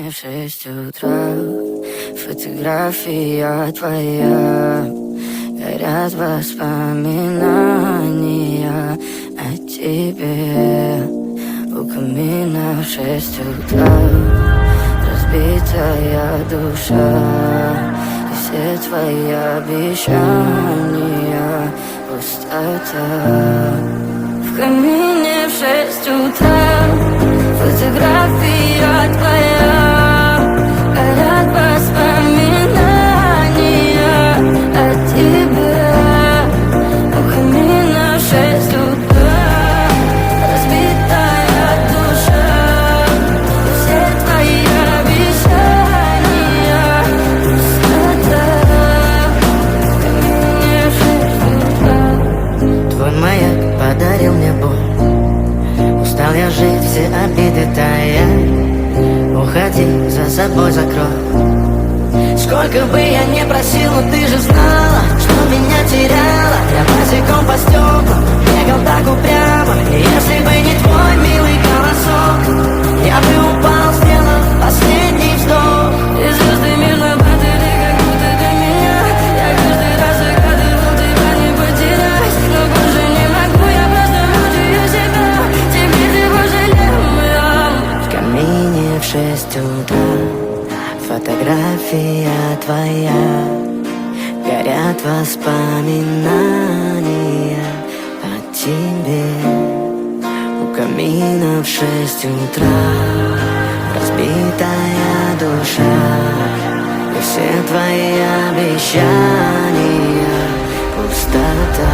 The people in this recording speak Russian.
камине в 6 утра. Фотография твоя, горят воспоминания о тебе. У камина в 6 утра, разбитая душа, и все твои обещания пустота. В камине в 6 утра, фотография твоя, горят воспоминания о тебе. У камина в 6 утра, разбитая душа, и все твои обещания пустота. В камине в 6 утра. Твой маяк подарил мне боль. Устал я жить, все обиды тая. Уходи, за собой закрой. Сколько бы я не просил, но ты же знала, что меня теряла. Я босиком по стеклам бегал так упрямо. И если бы не твой милый голосок, я бы упал, сделав последний вздох. И звезды между баты, ты как будто для меня. Я каждый раз загадывал тебя не потерять, но больше не могу, я просто мучаю себя. Теперь ты пожалел меня. В камине в 6 утра, фотография твоя, горят воспоминания о тебе. У камина в 6 утра, разбитая душа, и все твои обещания пустота.